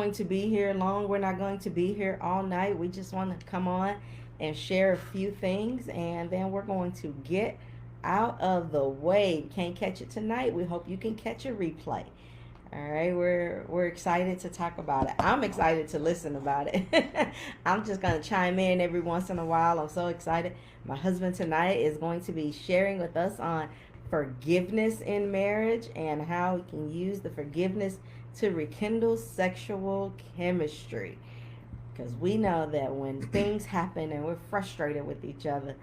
going to be here long. We're not going to be here all night. We just want to come on and share a few things, and then we're going to get out of the way. Can't catch it tonight. We hope you can catch a replay. All right, we're excited to talk about it. I'm excited to listen about it. I'm just gonna chime in every once in a while. I'm so excited. My husband tonight is going to be sharing with us on forgiveness in marriage and how we can use the forgiveness to rekindle sexual chemistry. Because we know that when things happen and we're frustrated with each other,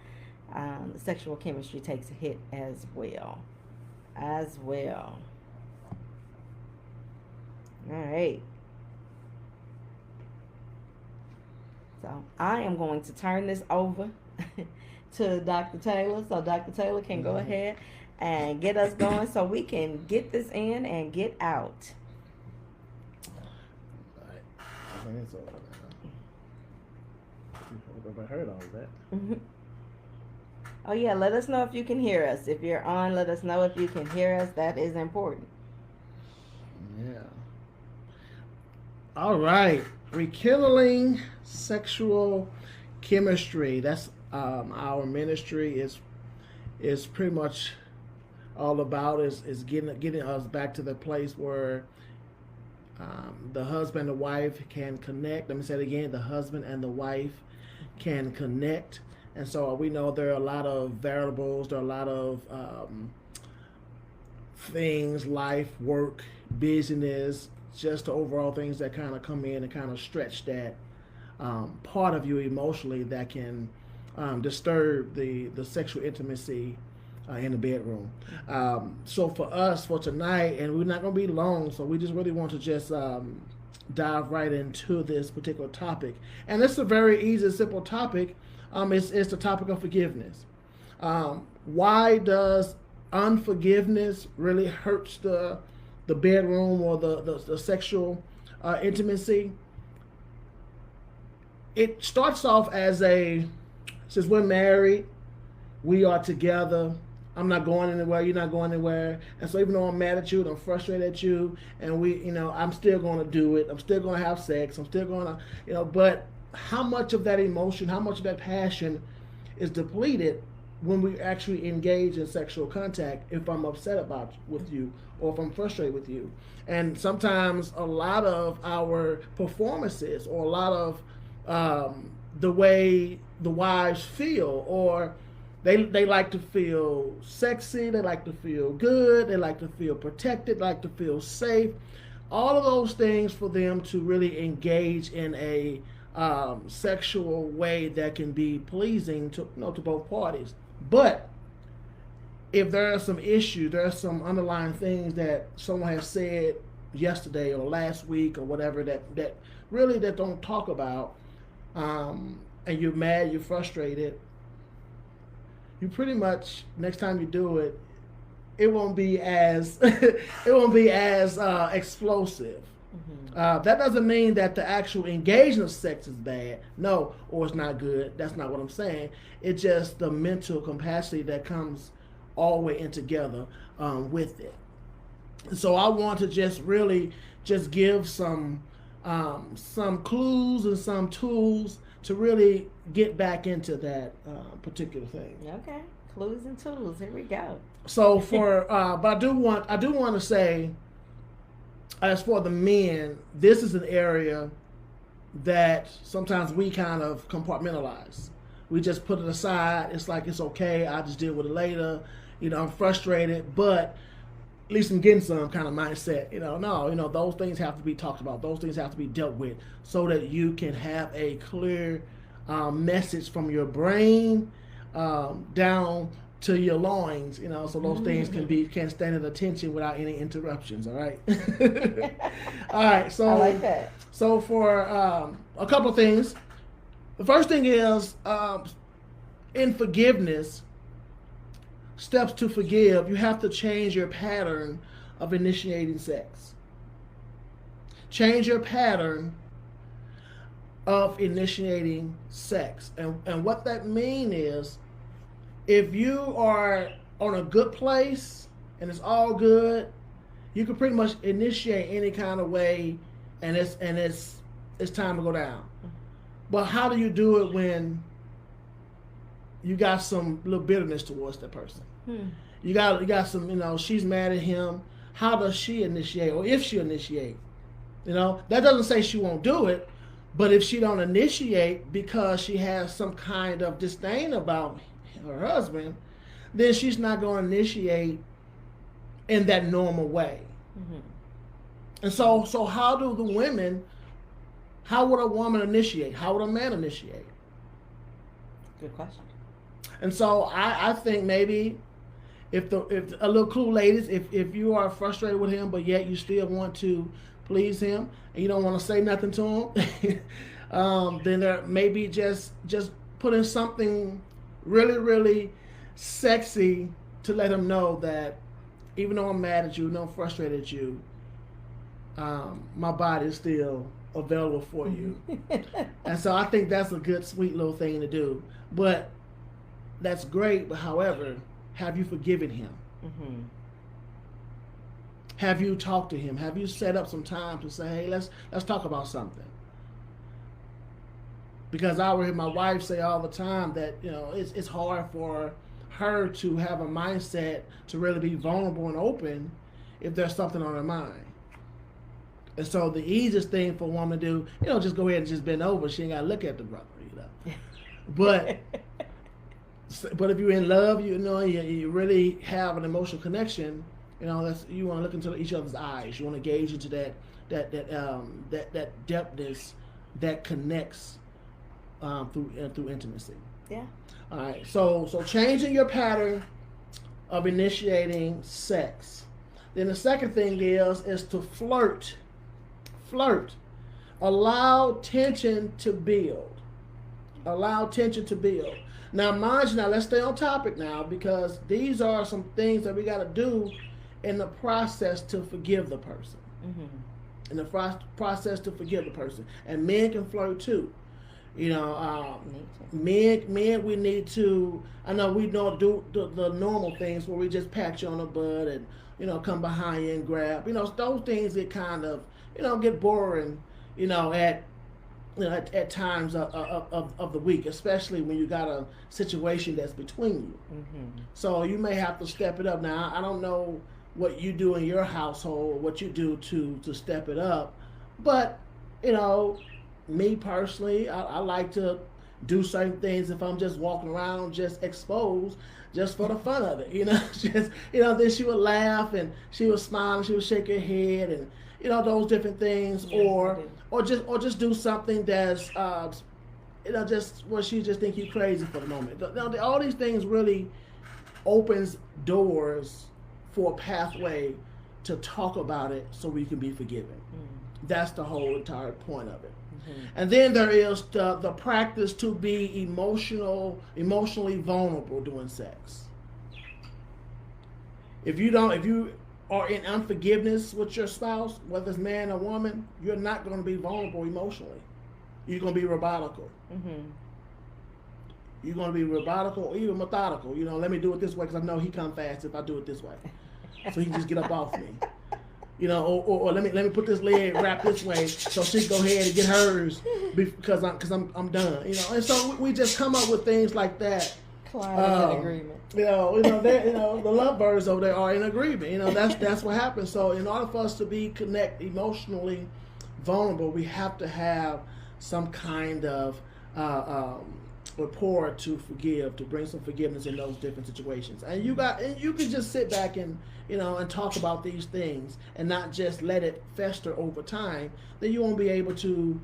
the sexual chemistry takes a hit as well. As well. All right. So I am going to turn this over to Dr. Taylor. So Dr. Taylor can go ahead and get us going so we can get this in and get out. All right. I think it's over now. Everybody heard all of that. Oh yeah, let us know if you can hear us. If you're on, let us know if you can hear us. That is important. Yeah. All right. Rekindling sexual chemistry. That's our ministry is pretty much all about is getting us back to the place where the husband and the wife can connect. Let me say it again: the husband and the wife can connect. And so we know there are a lot of variables. There are a lot of things, life, work, business, just the overall things that kind of come in and kind of stretch that part of you emotionally that can disturb the sexual intimacy in the bedroom. So for us, for tonight, and we're not going to be long, so we just really want to just dive right into this particular topic. And it's a very easy, simple topic. It's the topic of forgiveness. Why does unforgiveness really hurts the bedroom or the sexual intimacy? It starts off as since we're married, we are together. I'm not going anywhere. You're not going anywhere. And so even though I'm mad at you and I'm frustrated at you, and I'm still going to do it. I'm still going to have sex. I'm still going to, but how much of that emotion, how much of that passion is depleted when we actually engage in sexual contact if I'm upset with you or if I'm frustrated with you. And sometimes a lot of our performances or a lot of the way the wives feel, or they like to feel sexy, they like to feel good, they like to feel protected, like to feel safe. All of those things for them to really engage in a sexual way that can be pleasing to both parties. But if there are some issues, there are some underlying things that someone has said yesterday or last week or whatever that really that don't talk about, and you're mad, you're frustrated, you pretty much next time you do it, it won't be as explosive. Mm-hmm. That doesn't mean that the actual engagement of sex is bad, no, or it's not good. That's not what I'm saying. It's just the mental capacity that comes all the way in together with it. So I want to just really just give some clues and some tools to really get back into that particular thing. Okay, clues and tools. Here we go. So but I do want to say, as for the men, this is an area that sometimes we kind of compartmentalize. We just put it aside. It's like, it's okay, I'll just deal with it later. I'm frustrated, but at least I'm getting some kind of mindset. No, those things have to be talked about. Those things have to be dealt with so that you can have a clear message from your brain down to your loins, so those things can stand at attention without any interruptions. All right. All right. So I like that. So for a couple of things, the first thing is in forgiveness, steps to forgive. You have to change your pattern of initiating sex. Change your pattern of initiating sex, and what that means is, if you are on a good place and it's all good, you can pretty much initiate any kind of way and it's time to go down. But how do you do it when you got some little bitterness towards that person? You got some, she's mad at him. How does she initiate, or if she initiate? That doesn't say she won't do it, but if she don't initiate because she has some kind of disdain about her husband, then she's not going to initiate in that normal way. And so how do the women? How would a woman initiate? How would a man initiate? Good question. And so I think maybe if a little clue, ladies, if you are frustrated with him, but yet you still want to please him and you don't want to say nothing to him, then there maybe just put in something really, really sexy to let him know that even though I'm mad at you, I'm frustrated at you, my body is still available for you. And so I think that's a good, sweet little thing to do. But that's great. But however, have you forgiven him? Have you talked to him? Have you set up some time to say, hey, let's talk about something? Because I hear my wife say all the time that it's hard for her to have a mindset to really be vulnerable and open if there's something on her mind. And so the easiest thing for a woman to do, just go ahead and just bend over. She ain't got to look at the brother, But if you're in love, you really have an emotional connection. That's, you want to look into each other's eyes. You want to gauge into that depthness that connects through intimacy. Yeah. All right. So changing your pattern of initiating sex. Then the second thing is to flirt. Flirt. Allow tension to build. Allow tension to build. Now, mind you, let's stay on topic now, because these are some things that we got to do in the process to forgive the person. In the process to forgive the person. And men can flirt too. Men, we need to, I know we don't do the normal things where we just pat you on the butt and, come behind you and grab. Those things that kind of, get boring, at times of the week, especially when you got a situation that's between you. So you may have to step it up. Now, I don't know what you do in your household, what you do to step it up, but, me personally, I like to do certain things if I'm just walking around just exposed, just for the fun of it, then she would laugh and she would smile and she would shake her head and, those different things, or just do something that's, just where she just think you crazy for the moment. All these things really opens doors for a pathway to talk about it so we can be forgiven. That's the whole entire point of it. And then there is the practice to be emotionally vulnerable during sex. If you are in unforgiveness with your spouse, whether it's man or woman, you're not going to be vulnerable emotionally. You're going to be robotical. You're going to be robotical or even methodical. Let me do it this way because I know he come fast if I do it this way. So he can just get up off me. Or let me put this leg wrapped this way so she can go ahead and get hers because I'm done. And so we just come up with things like that. Client in agreement. The lovebirds over there are in agreement. That's what happens. So in order for us to be emotionally vulnerable, we have to have some kind of rapport to forgive, to bring some forgiveness in those different situations. And you can just sit back and and talk about these things and not just let it fester over time. Then you won't be able to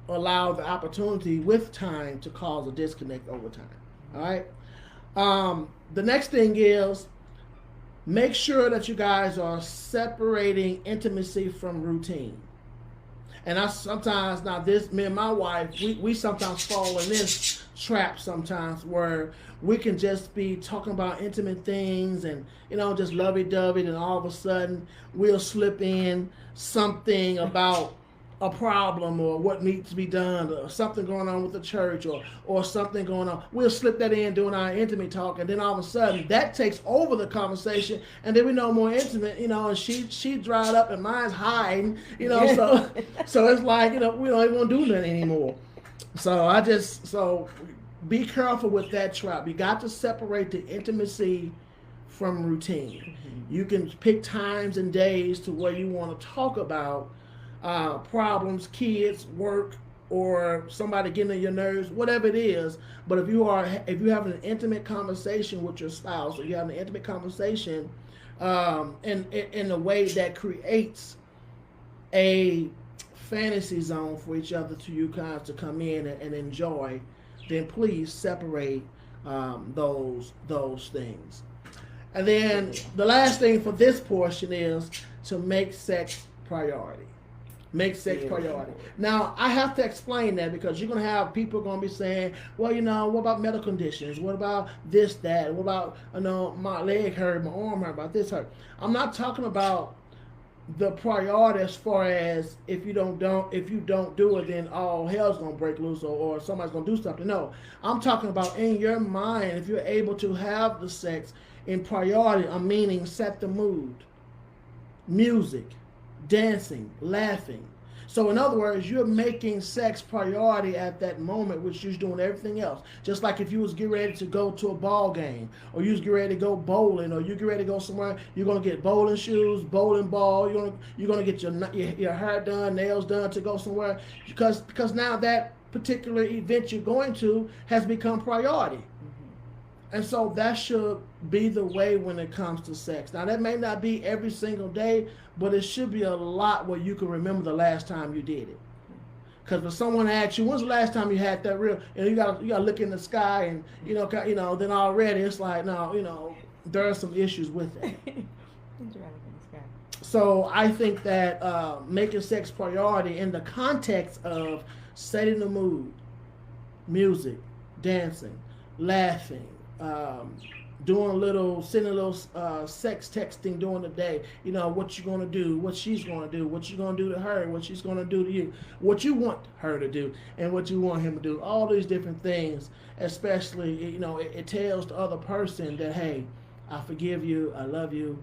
allow the opportunity with time to cause a disconnect over time. All right. The next thing is make sure that you guys are separating intimacy from routine. And me and my wife, we sometimes fall in this trap sometimes where we can just be talking about intimate things and, just lovey-dovey, and all of a sudden we'll slip in something about a problem or what needs to be done or something going on with the church or something going on, we'll slip that in during our intimate talk, and then all of a sudden that takes over the conversation, and then we know more intimate, and she dried up and mine's hiding, so it's like, we don't even want to do nothing anymore. So be careful with that trap. You got to separate the intimacy from routine. Mm-hmm. You can pick times and days to where you want to talk about problems, kids, work, or somebody getting on your nerves, whatever it is. But if you have an intimate conversation with your spouse, or you have an intimate conversation in a way that creates a fantasy zone for each other to you guys to come in and enjoy, then please separate those things. And then the last thing for this portion is to make sex priority. Make sex priority. Now, I have to explain that because you're going to have people going to be saying, well, what about medical conditions? What about this, that? What about, my leg hurt, my arm hurt, about this hurt? I'm not talking about the priority as far as if you don't do it, then all hell's going to break loose or somebody's going to do something. No, I'm talking about in your mind, if you're able to have the sex in priority, I'm meaning set the mood. Music, dancing, laughing. So in other words, you're making sex priority at that moment, which you're doing everything else. Just like if you was getting ready to go to a ball game, or you was getting ready to go bowling, or you get ready to go somewhere, you're gonna get bowling shoes, bowling ball. You're gonna get your hair done, nails done to go somewhere because now that particular event you're going to has become priority. And so that should be the way when it comes to sex. Now, that may not be every single day, but it should be a lot where you can remember the last time you did it. Because if someone asks you, when's the last time you had that real, you got to look in the sky and, then already it's like, no, there are some issues with that. So I think that making sex priority in the context of setting the mood, music, dancing, laughing, sending a little sex texting during the day. What you're going to do, what she's going to do, what you're going to do to her, what she's going to do to you, what you want her to do, and what you want him to do. All these different things, especially, it tells the other person that, hey, I forgive you, I love you,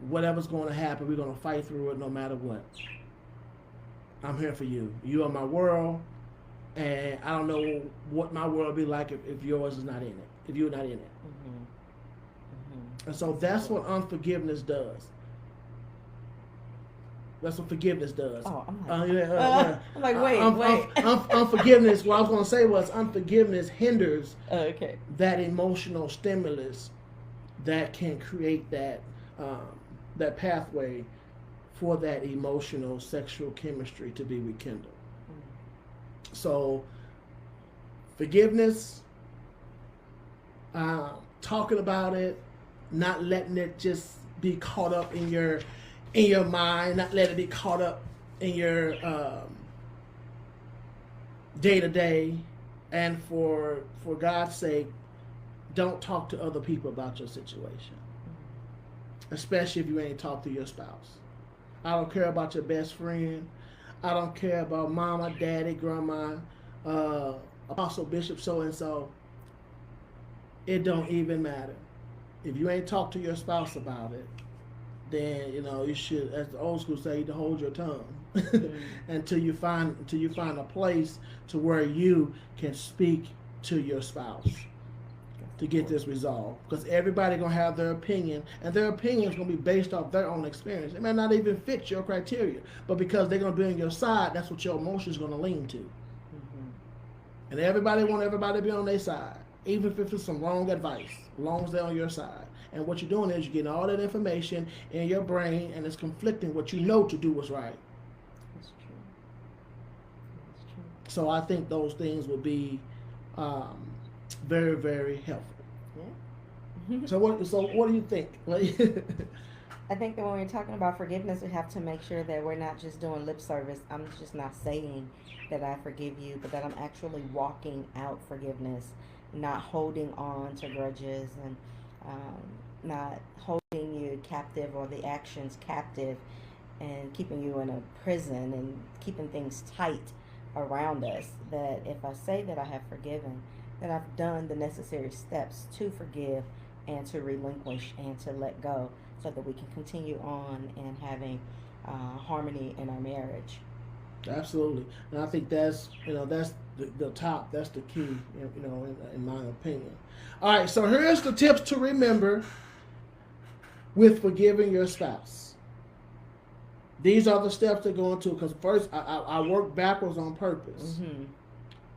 whatever's going to happen, we're going to fight through it no matter what. I'm here for you. You are my world. And I don't know what my world would be like if yours is not in it, if you're not in it. Mm-hmm. Mm-hmm. And so that's what unforgiveness does. That's what forgiveness does. Oh, I'm like, wait. Unforgiveness, what I was going to say was unforgiveness hinders okay. that emotional stimulus that can create that pathway for that emotional sexual chemistry to be rekindled. So, forgiveness, talking about it, not letting it just be caught up in your mind, not letting it be caught up in your day to day, and for God's sake, don't talk to other people about your situation, especially if you ain't talked to your spouse. I don't care about your best friend. I don't care about mama, daddy, grandma, apostle, bishop, so-and-so. It don't even matter. If you ain't talked to your spouse about it, then, you should, as the old school say, to hold your tongue until you find a place to where you can speak to your spouse to get this resolved. Because everybody going to have their opinion, and their opinion is going to be based off their own experience. It may not even fit your criteria, but because they're going to be on your side, that's what your emotion is going to lean to. Mm-hmm. And everybody want everybody to be on their side, even if it's some wrong advice, as long as they're on your side. And what you're doing is you're getting all that information in your brain, and it's conflicting what you know to do what's right. That's true. That's true. So I think those things would be very, very helpful. Yeah. So what do you think? I think that when we're talking about forgiveness, we have to make sure that we're not just doing lip service. I'm just not saying that I forgive you, but that I'm actually walking out forgiveness, not holding on to grudges, and not holding you captive or the actions captive, and keeping you in a prison and keeping things tight around us. That if I say that I have forgiven, that I've done the necessary steps to forgive and to relinquish and to let go so that we can continue on and having harmony in our marriage. Absolutely, and I think that's that's the top. That's the key, in my opinion. All right, so here's the tips to remember with forgiving your spouse. These are the steps to go into, because first I work backwards on purpose. Mm-hmm.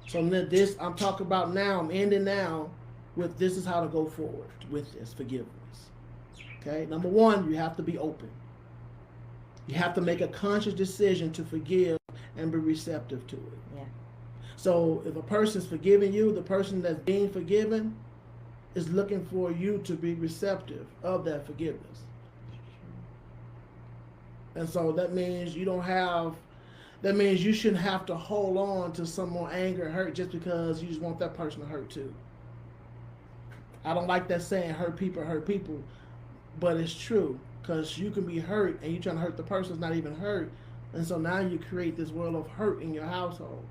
So this I'm talking about now. I'm ending now with this is how to go forward with this forgiveness. Okay, number one, you have to be open. You have to make a conscious decision to forgive and be receptive to it. Yeah. So if a person's forgiving you, the person that's being forgiven is looking for you to be receptive of that forgiveness. And so that means that means you shouldn't have to hold on to some more anger and hurt just because you just want that person to hurt too. I don't like that saying, hurt people, but it's true, because you can be hurt and you're trying to hurt the person that's not even hurt. And so now you create this world of hurt in your household.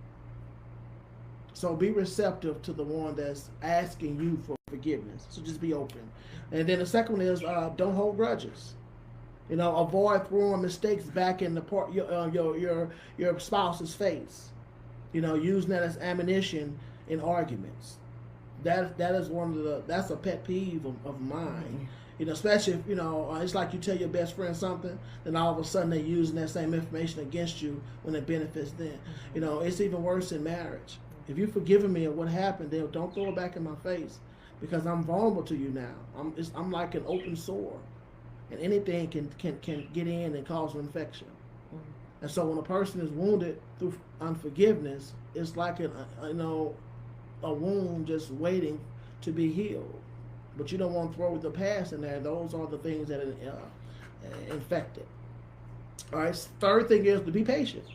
So be receptive to the one that's asking you for forgiveness. So just be open. And then the second one is don't hold grudges. Avoid throwing mistakes back in your spouse's face. Using that as ammunition in arguments. That is that's a pet peeve of mine. Especially if it's like you tell your best friend something, then all of a sudden they're using that same information against you when it benefits them. It's even worse in marriage. If you've forgiven me of what happened, don't throw it back in my face, because I'm vulnerable to you now. I'm like an open sore, and anything can get in and cause an infection. And so when a person is wounded through unforgiveness, it's like a wound just waiting to be healed. But you don't want to throw the past in there. Those are the things that infect it. All right. Third thing is to be patient.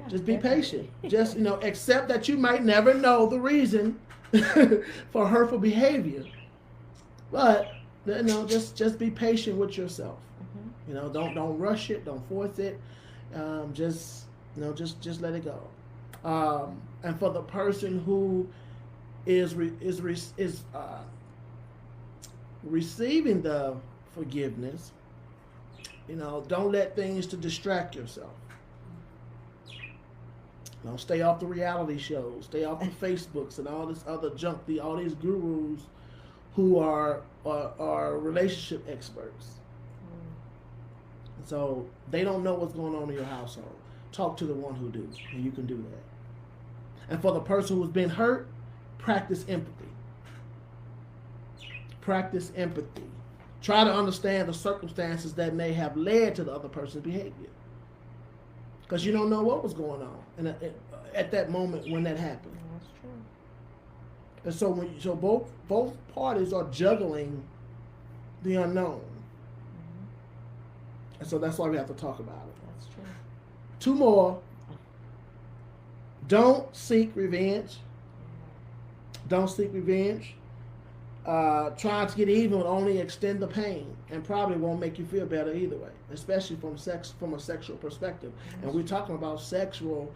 Just be patient. Just accept that you might never know the reason for hurtful behavior, but just be patient with yourself. Mm-hmm. Don't rush it. Don't force it. Just let it go. And for the person who is receiving the forgiveness, don't let things to distract yourself. Stay off the reality shows, stay off the Facebooks and all this other junk, all these gurus who are relationship experts. So they don't know what's going on in your household. Talk to the one who do, and you can do that. And for the person who's been hurt, practice empathy. Practice empathy. Try to understand the circumstances that may have led to the other person's behavior, because you don't know what was going on at that moment when that happened. That's true. And so both parties are juggling the unknown. And so that's why we have to talk about it. That's true. Two more. Don't seek revenge. Don't seek revenge. Trying to get even will only extend the pain and probably won't make you feel better either way, especially from a sexual perspective. And we're talking about sexual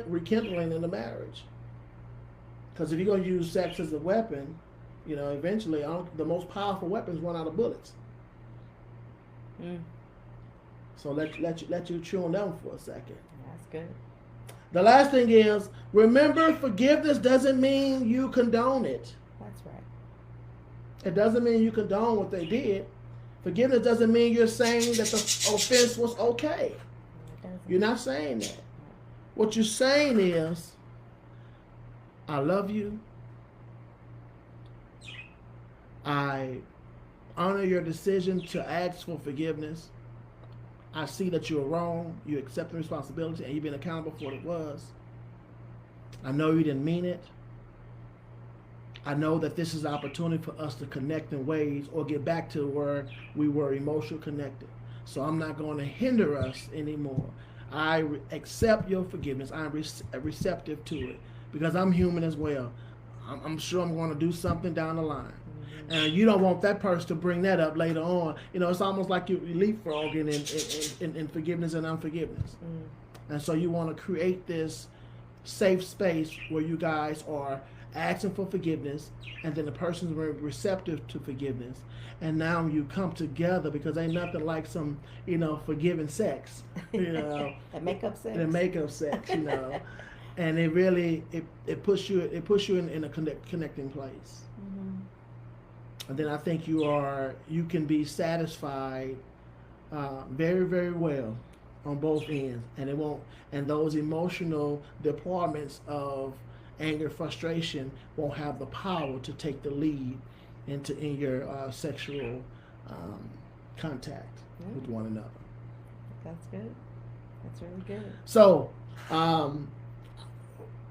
rekindling in the marriage. Because if you're going to use sex as a weapon, eventually the most powerful weapons run out of bullets. So let you chew on them for a second. That's good. The last thing is, remember, forgiveness doesn't mean you condone it. That's right. It doesn't mean you condone what they did. Forgiveness doesn't mean you're saying that the offense was okay. You're not saying that. What you're saying is, I love you. I honor your decision to ask for forgiveness. I see that you're wrong. You accept the responsibility and you've been accountable for what it was. I know you didn't mean it. I know that this is an opportunity for us to connect in ways or get back to where we were emotionally connected. So I'm not going to hinder us anymore. I accept your forgiveness. I'm receptive to it because I'm human as well. I'm sure I'm going to do something down the line. And you don't want that person to bring that up later on. It's almost like you're leapfrogging in forgiveness and unforgiveness. And so you want to create this safe space where you guys are asking for forgiveness, and then the person's receptive to forgiveness, and now you come together, because ain't nothing like some forgiving sex, that makeup sex, and it really it puts you in a connecting place. And then I think you can be satisfied very, very well on both ends, and those emotional deployments of anger, frustration won't have the power to take the lead in your sexual contact with one another. That's good. That's really good. So,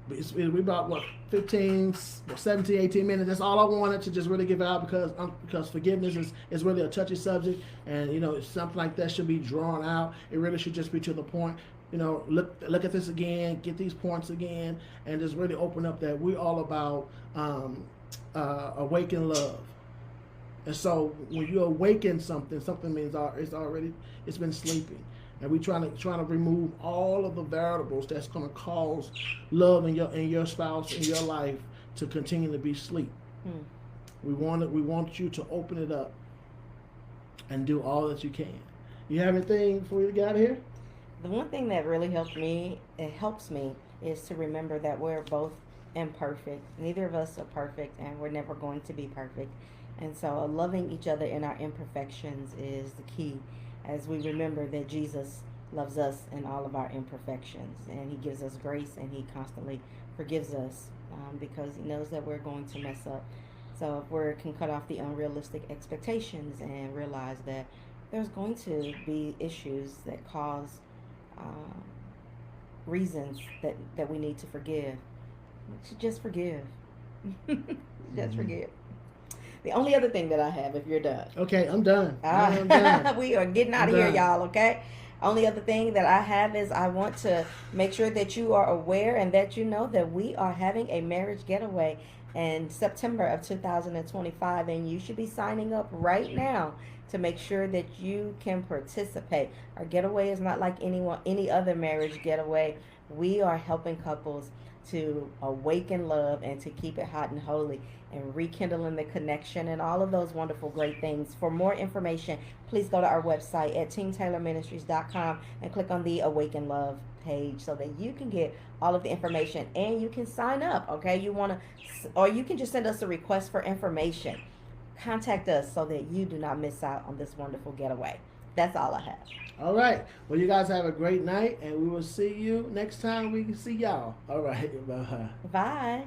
we about 17, 18 minutes. That's all I wanted to just really give out, because forgiveness is really a touchy subject, and something like that should be drawn out. It really should just be to the point. Look at this again, get these points again, and just really open up that we're all about awaken love. And so when you awaken something means it's been sleeping. And we're trying to remove all of the variables that's going to cause love in your spouse, in your life, to continue to be asleep. We want you to open it up and do all that you can. You have anything before you get out of here? The one thing that really helps me, is to remember that we're both imperfect. Neither of us are perfect, and we're never going to be perfect. And so loving each other in our imperfections is the key, as we remember that Jesus loves us in all of our imperfections, and he gives us grace, and he constantly forgives us because he knows that we're going to mess up. So if we can cut off the unrealistic expectations and realize that there's going to be issues that cause reasons that we need to forgive, we should just forgive. Just forgive. The only other thing that I have, if you're done. Okay, I'm done. I'm done. We are getting out of here, y'all, okay? Only other thing that I have is I want to make sure that you are aware and that you know that we are having a marriage getaway in September of 2025, and you should be signing up right now to make sure that you can participate. Our getaway is not like any other marriage getaway. We are helping couples to awaken love and to keep it hot and holy, and rekindling the connection and all of those wonderful great things. For more information, please go to our website at teamtaylorministries.com and click on the Awaken Love page so that you can get all of the information and you can sign up. Okay, or you can just send us a request for information. Contact us so that you do not miss out on this wonderful getaway. That's all I have. All right. Well, you guys have a great night, and we will see you next time we see y'all. All right. Bye. Bye.